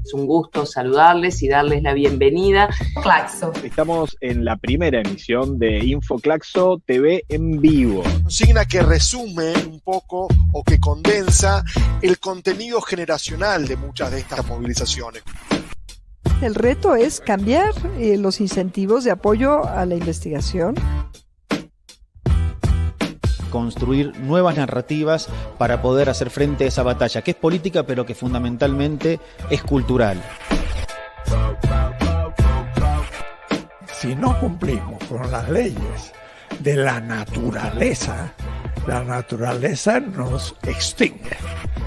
Es un gusto saludarles y darles la bienvenida. Claxo. Estamos en la primera emisión de InfoClaxo TV en vivo. Consigna que resume un poco o que condensa el contenido generacional de muchas de estas movilizaciones. El reto es cambiar los incentivos de apoyo a la investigación. Construir nuevas narrativas para poder hacer frente a esa batalla, que es política, pero que fundamentalmente es cultural. Si no cumplimos con las leyes de la naturaleza nos extingue.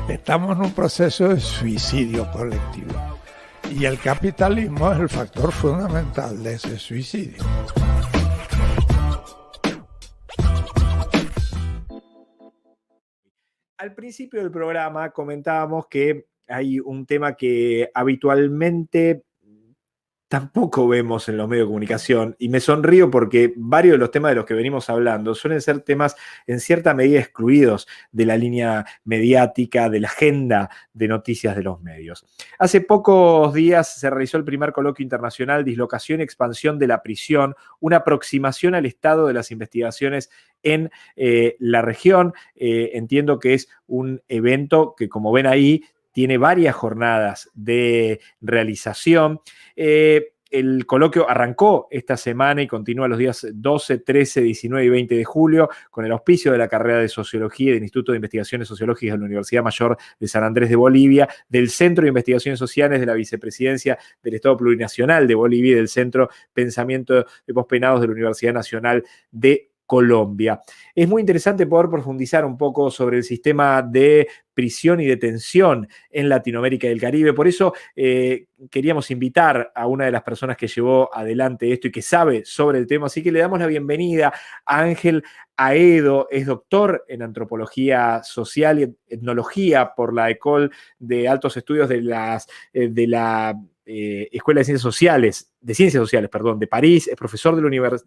Estamos en un proceso de suicidio colectivo. Y el capitalismo es el factor fundamental de ese suicidio. Al principio del programa comentábamos que hay un tema que habitualmente tampoco vemos en los medios de comunicación, y me sonrío porque varios de los temas de los que venimos hablando suelen ser temas en cierta medida excluidos de la línea mediática, de la agenda de noticias de los medios. Hace pocos días se realizó el primer coloquio internacional Dislocación y expansión de la prisión, una aproximación al estado de las investigaciones en la región. Entiendo que es un evento que, como ven ahí, tiene varias jornadas de realización. El coloquio arrancó esta semana y continúa los días 12, 13, 19 y 20 de julio con el auspicio de la carrera de Sociología y del Instituto de Investigaciones Sociológicas de la Universidad Mayor de San Andrés de Bolivia, del Centro de Investigaciones Sociales de la Vicepresidencia del Estado Plurinacional de Bolivia y del Centro Pensamiento de Pospenados de la Universidad Nacional de Colombia. Es muy interesante poder profundizar un poco sobre el sistema de prisión y detención en Latinoamérica y el Caribe. Por eso queríamos invitar a una de las personas que llevó adelante esto y que sabe sobre el tema. Así que le damos la bienvenida a Ángel Aedo. Es doctor en Antropología Social y Etnología por la École de Altos Estudios de la Escuela de Ciencias Sociales, de París. Es profesor de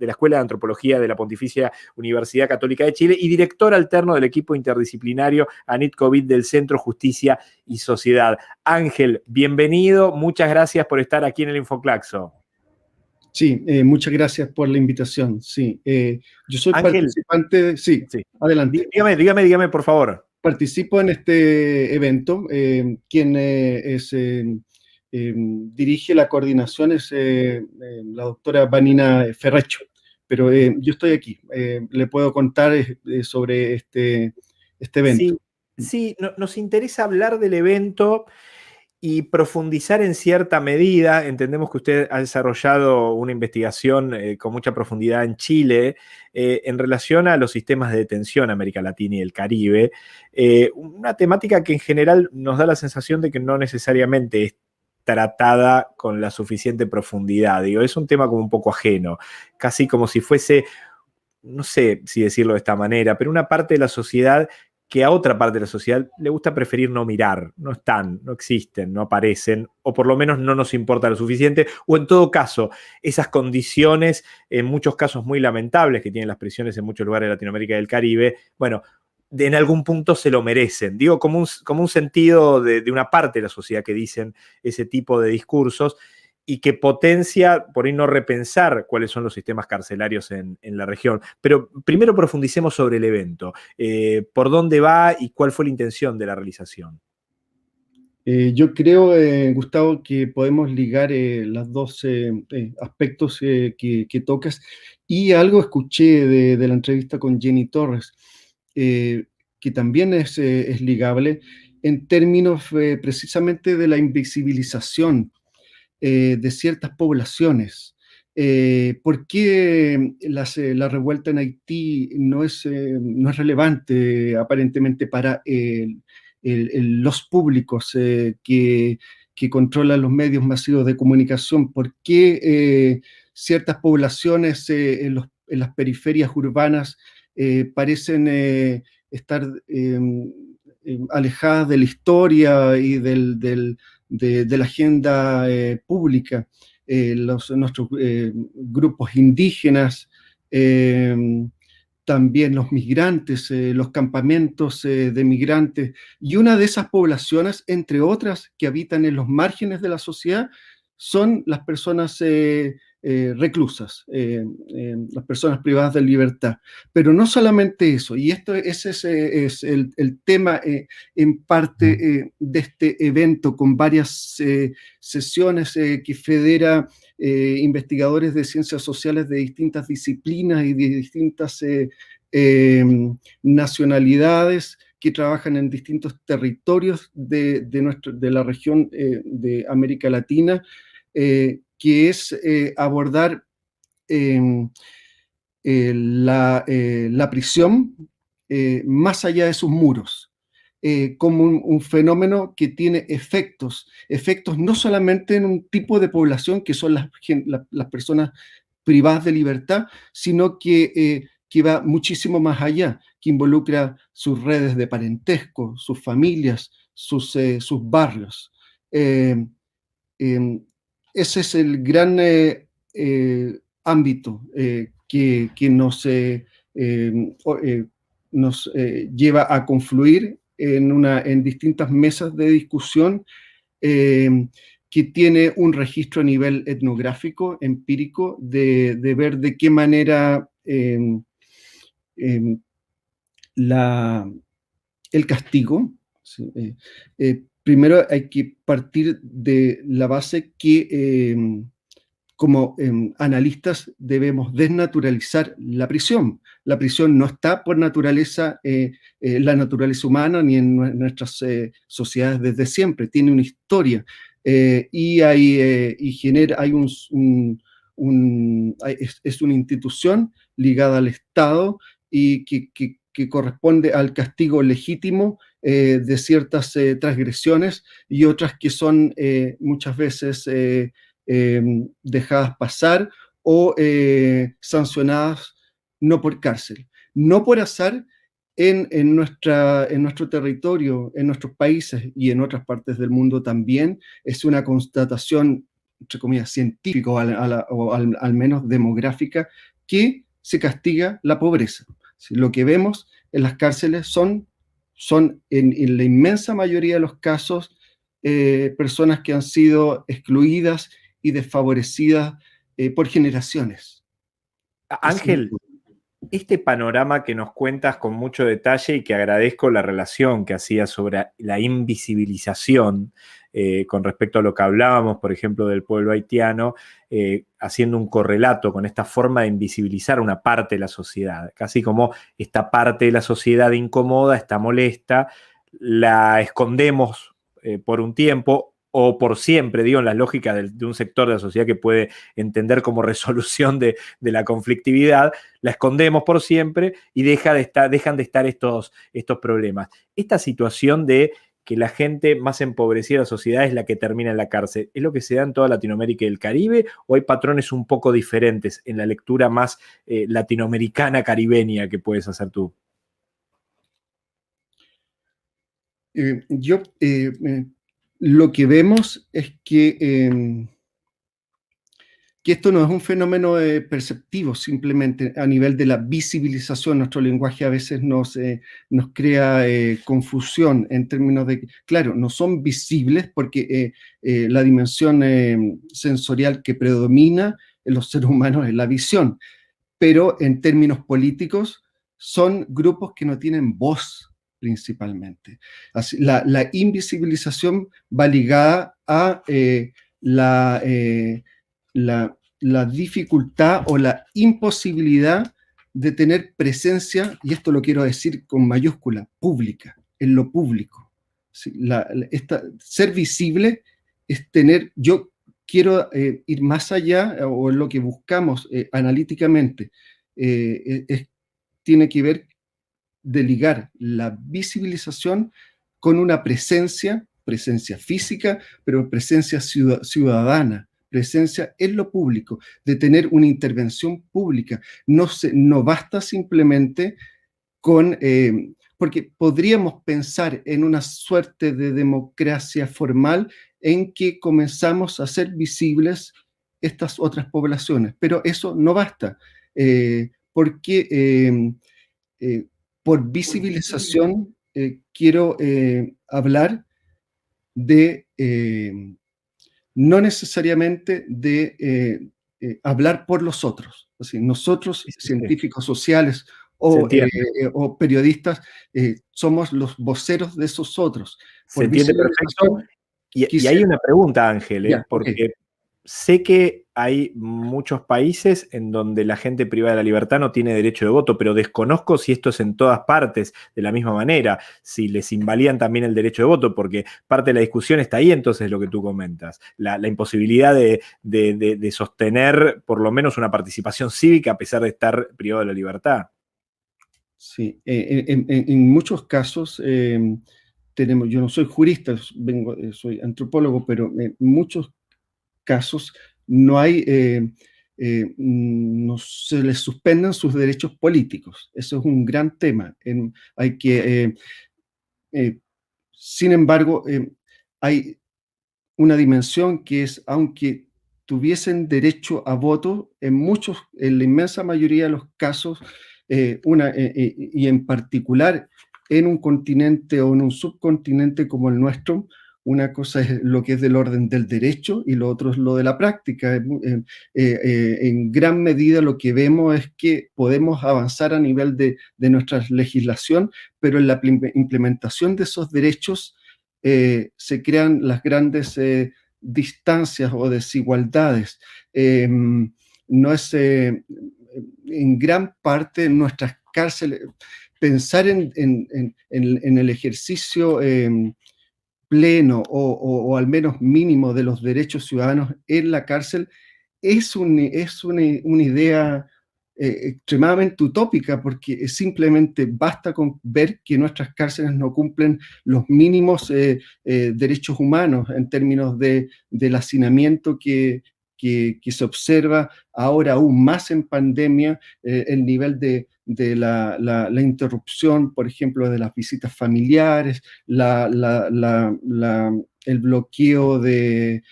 la Escuela de Antropología de la Pontificia Universidad Católica de Chile y director alterno del equipo interdisciplinario ANIT COVID del Centro Justicia y Sociedad. Ángel, bienvenido. Muchas gracias por estar aquí en el InfoClaxo. Sí, muchas gracias por la invitación. Sí, yo soy Ángel, participante. Sí, adelante. Dígame, por favor. Participo en este evento. Quien dirige la coordinación es la doctora Vanina Ferrecho, pero yo estoy aquí. Le puedo contar sobre este evento. Sí, nos interesa hablar del evento y profundizar en cierta medida. Entendemos que usted ha desarrollado una investigación con mucha profundidad en Chile en relación a los sistemas de detención en América Latina y el Caribe. Una temática que en general nos da la sensación de que no necesariamente es tratada con la suficiente profundidad. Digo, es un tema como un poco ajeno, casi como si fuese, no sé si decirlo de esta manera, pero una parte de la sociedad que a otra parte de la sociedad le gusta preferir no mirar, no están, no existen, no aparecen, o por lo menos no nos importa lo suficiente, o en todo caso, esas condiciones, en muchos casos muy lamentables que tienen las prisiones en muchos lugares de Latinoamérica y del Caribe, bueno, en algún punto se lo merecen. Digo, como un sentido de una parte de la sociedad que dicen ese tipo de discursos y que potencia por ahí no repensar cuáles son los sistemas carcelarios en la región. Pero primero profundicemos sobre el evento. ¿Por dónde va y cuál fue la intención de la realización? Yo creo, Gustavo, que podemos ligar los dos aspectos que tocas. Y algo escuché de la entrevista con Jenny Torres, que también es ligable en términos precisamente de la invisibilización de ciertas poblaciones. ¿Por qué la revuelta en Haití no es relevante aparentemente para los públicos que controlan los medios masivos de comunicación? ¿Por qué ciertas poblaciones en las periferias urbanas parecen estar alejadas de la historia y de la agenda pública? Nuestros grupos indígenas también los migrantes, los campamentos de migrantes, y una de esas poblaciones, entre otras, que habitan en los márgenes de la sociedad, son las personas reclusas, las personas privadas de libertad. Pero no solamente eso, y ese es el tema en parte de este evento, con varias sesiones que federa investigadores de ciencias sociales de distintas disciplinas y de distintas nacionalidades que trabajan en distintos territorios de la región de América Latina, que es abordar la prisión más allá de sus muros, como un fenómeno que tiene efectos no solamente en un tipo de población que son las personas privadas de libertad, sino que va muchísimo más allá, que involucra sus redes de parentesco, sus familias, sus barrios. Ese es el gran ámbito que nos lleva a confluir en distintas mesas de discusión, que tiene un registro a nivel etnográfico, empírico, de ver de qué manera el castigo, ¿sí? Primero hay que partir de la base que como analistas debemos desnaturalizar la prisión. La prisión no está por naturaleza, la naturaleza humana, ni en nuestras sociedades desde siempre, tiene una historia. Y es una institución ligada al Estado y que corresponde al castigo legítimo de ciertas transgresiones, y otras que son muchas veces dejadas pasar o sancionadas no por cárcel, no por azar. En nuestro territorio, en nuestros países y en otras partes del mundo también, es una constatación, entre comillas, científica o al menos demográfica, que se castiga la pobreza. Lo que vemos en las cárceles son en la inmensa mayoría de los casos personas que han sido excluidas y desfavorecidas por generaciones. Ángel, este panorama que nos cuentas con mucho detalle, y que agradezco la relación que hacías sobre la invisibilización con respecto a lo que hablábamos, por ejemplo, del pueblo haitiano, haciendo un correlato con esta forma de invisibilizar una parte de la sociedad, casi como esta parte de la sociedad incomoda, está molesta, la escondemos por un tiempo, o por siempre, digo, en la lógica de un sector de la sociedad que puede entender como resolución de la conflictividad, la escondemos por siempre y dejan de estar estos problemas. Esta situación de que la gente más empobrecida de la sociedad es la que termina en la cárcel, ¿es lo que se da en toda Latinoamérica y el Caribe, o hay patrones un poco diferentes en la lectura más latinoamericana, caribeña que puedes hacer tú? Lo que vemos es que esto no es un fenómeno perceptivo simplemente a nivel de la visibilización. Nuestro lenguaje a veces nos crea confusión en términos de, claro, no son visibles porque la dimensión sensorial que predomina en los seres humanos es la visión, pero en términos políticos son grupos que no tienen voz principalmente. Así, la invisibilización va ligada a la dificultad o la imposibilidad de tener presencia, y esto lo quiero decir con mayúscula, pública, en lo público. ¿Sí? Ser visible es tener, yo quiero ir más allá, o lo que buscamos analíticamente, tiene que ver de ligar la visibilización con una presencia física, pero presencia ciudadana, presencia en lo público, de tener una intervención pública. No basta simplemente con, porque podríamos pensar en una suerte de democracia formal en que comenzamos a hacer visibles estas otras poblaciones, pero eso no basta, porque por visibilización quiero hablar de, no necesariamente de hablar por los otros. Así, nosotros, científicos sociales o periodistas, somos los voceros de esos otros. Se entiende perfecto. Y hay una pregunta, Ángel, porque sé que hay muchos países en donde la gente privada de la libertad no tiene derecho de voto, pero desconozco si esto es en todas partes de la misma manera, si les invalidan también el derecho de voto, porque parte de la discusión está ahí, entonces, lo que tú comentas, la imposibilidad de sostener por lo menos una participación cívica a pesar de estar privado de la libertad. Sí, en muchos casos yo no soy jurista, soy antropólogo, pero en muchos casos no se les suspenden sus derechos políticos. Eso es un gran tema. Sin embargo, hay una dimensión que es, aunque tuviesen derecho a voto, en la inmensa mayoría de los casos, y en particular en un continente o en un subcontinente como el nuestro, una cosa es lo que es del orden del derecho y lo otro es lo de la práctica. En gran medida lo que vemos es que podemos avanzar a nivel de nuestra legislación, pero en la implementación de esos derechos se crean las grandes distancias o desigualdades. No es en gran parte nuestras cárceles, pensar en el ejercicio pleno o al menos mínimo de los derechos ciudadanos en la cárcel es una idea extremadamente utópica, porque simplemente basta con ver que nuestras cárceles no cumplen los mínimos derechos humanos en términos del hacinamiento que se observa ahora aún más en pandemia, el nivel de la interrupción, por ejemplo, de las visitas familiares, el bloqueo el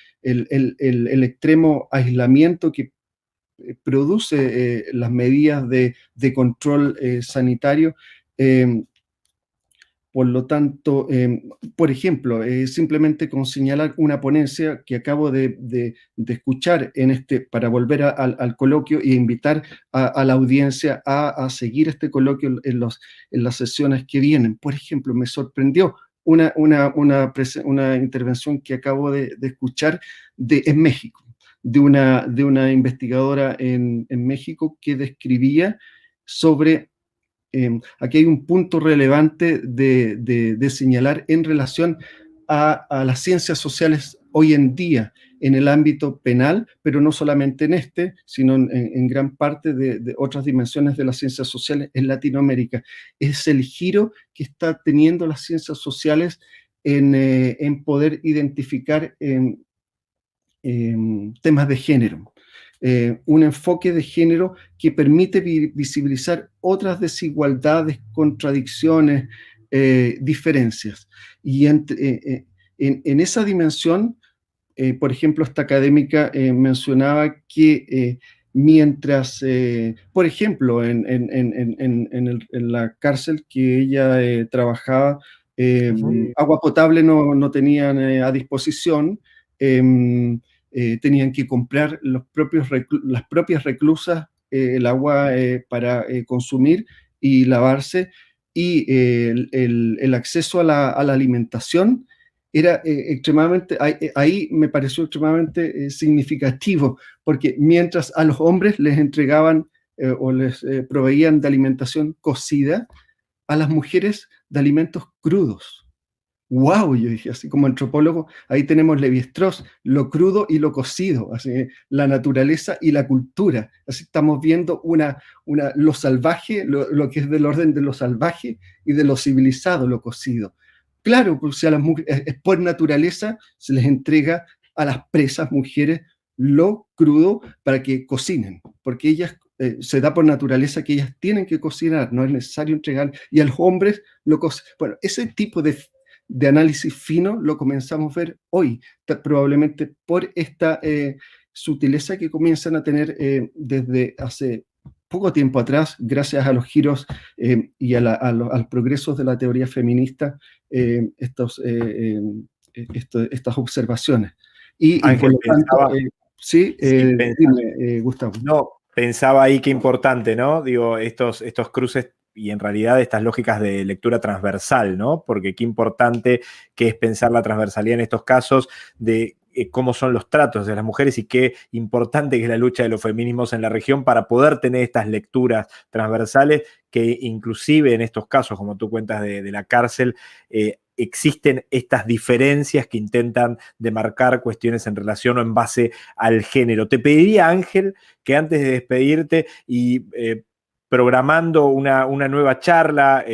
extremo aislamiento que produce las medidas de control sanitario. Por lo tanto, por ejemplo, simplemente con señalar una ponencia que acabo de escuchar para volver al coloquio e invitar a la audiencia a seguir este coloquio en las sesiones que vienen. Por ejemplo, me sorprendió una intervención que acabo de escuchar en México, de una investigadora en México que describía sobre... aquí hay un punto relevante de señalar en relación a las ciencias sociales hoy en día en el ámbito penal, pero no solamente en sino en gran parte de otras dimensiones de las ciencias sociales en Latinoamérica. Es el giro que está teniendo las ciencias sociales en poder identificar temas de género. Un enfoque de género que permite visibilizar otras desigualdades, contradicciones, diferencias. Y en esa dimensión, por ejemplo, esta académica mencionaba que mientras, por ejemplo, en la cárcel que ella trabajaba, agua potable no tenían a disposición, tenían que comprar las propias reclusas el agua para consumir y lavarse, y el acceso a la alimentación era extremadamente, ahí me pareció extremadamente significativo, porque mientras a los hombres les entregaban o les proveían de alimentación cocida, a las mujeres de alimentos crudos. ¡Wow! Yo dije, así como antropólogo, ahí tenemos Levi-Strauss, lo crudo y lo cocido, así, la naturaleza y la cultura. Así estamos viendo lo salvaje, lo que es del orden de lo salvaje, y de lo civilizado, lo cocido. Claro, pues si a las mujeres, por naturaleza, se les entrega a las presas mujeres lo crudo para que cocinen, porque ellas se da por naturaleza que ellas tienen que cocinar, no es necesario entregar, y a los hombres lo cocinan. Bueno, ese tipo de análisis fino lo comenzamos a ver hoy, probablemente por esta sutileza que comienzan a tener desde hace poco tiempo atrás, gracias a los giros y a los progresos de la teoría feminista, estas observaciones. Y por Ángel, lo tanto, sí, dime, Gustavo. No, pensaba ahí qué importante, ¿no? Digo, estos cruces y en realidad estas lógicas de lectura transversal, ¿no? Porque qué importante que es pensar la transversalidad en estos casos de cómo son los tratos de las mujeres y qué importante que es la lucha de los feminismos en la región para poder tener estas lecturas transversales que inclusive en estos casos, como tú cuentas de la cárcel, existen estas diferencias que intentan demarcar cuestiones en relación o en base al género. Te pediría, Ángel, que antes de despedirte y programando una nueva charla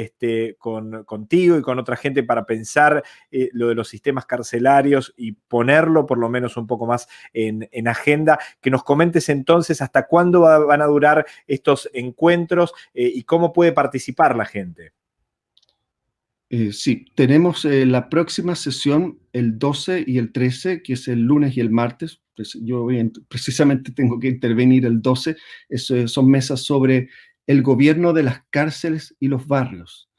contigo y con otra gente para pensar lo de los sistemas carcelarios y ponerlo por lo menos un poco más en agenda, que nos comentes entonces hasta cuándo van a durar estos encuentros y cómo puede participar la gente. Sí, tenemos la próxima sesión el 12 y el 13, que es el lunes y el martes. Pues yo precisamente tengo que intervenir el 12. Son mesas sobre el gobierno de las cárceles y los barrios.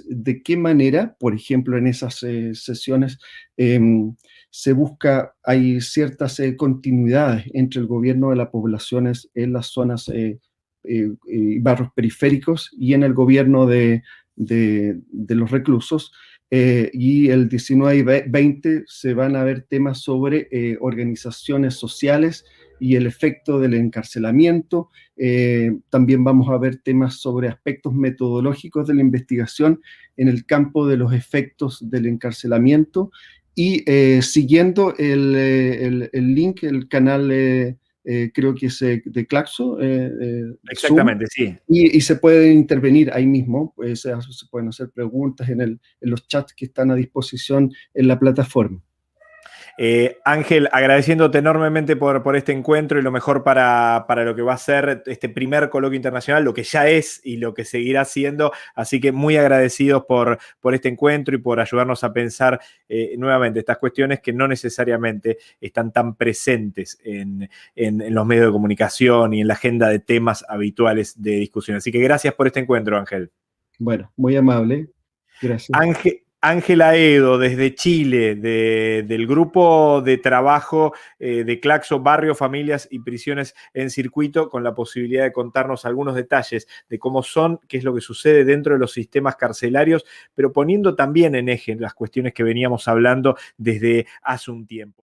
De qué manera, por ejemplo, en esas sesiones se busca, hay ciertas continuidades entre el gobierno de las poblaciones en las zonas barrios periféricos y en el gobierno de los reclusos, y el 19 y 20 se van a ver temas sobre organizaciones sociales y el efecto del encarcelamiento. También vamos a ver temas sobre aspectos metodológicos de la investigación en el campo de los efectos del encarcelamiento y siguiendo el link, el canal creo que es de Claxo. Exactamente, Zoom, sí. y se puede intervenir ahí mismo, pues, se pueden hacer preguntas en los chats que están a disposición en la plataforma. Ángel, agradeciéndote enormemente por este encuentro y lo mejor para lo que va a ser este primer coloquio internacional, lo que ya es y lo que seguirá siendo. Así que muy agradecidos por este encuentro y por ayudarnos a pensar nuevamente estas cuestiones que no necesariamente están tan presentes en los medios de comunicación y en la agenda de temas habituales de discusión. Así que gracias por este encuentro, Ángel. Bueno, muy amable. Gracias. Ángela Edo, desde Chile, del grupo de trabajo de Claxo, Barrio, Familias y Prisiones en Circuito, con la posibilidad de contarnos algunos detalles de cómo son, qué es lo que sucede dentro de los sistemas carcelarios, pero poniendo también en eje las cuestiones que veníamos hablando desde hace un tiempo.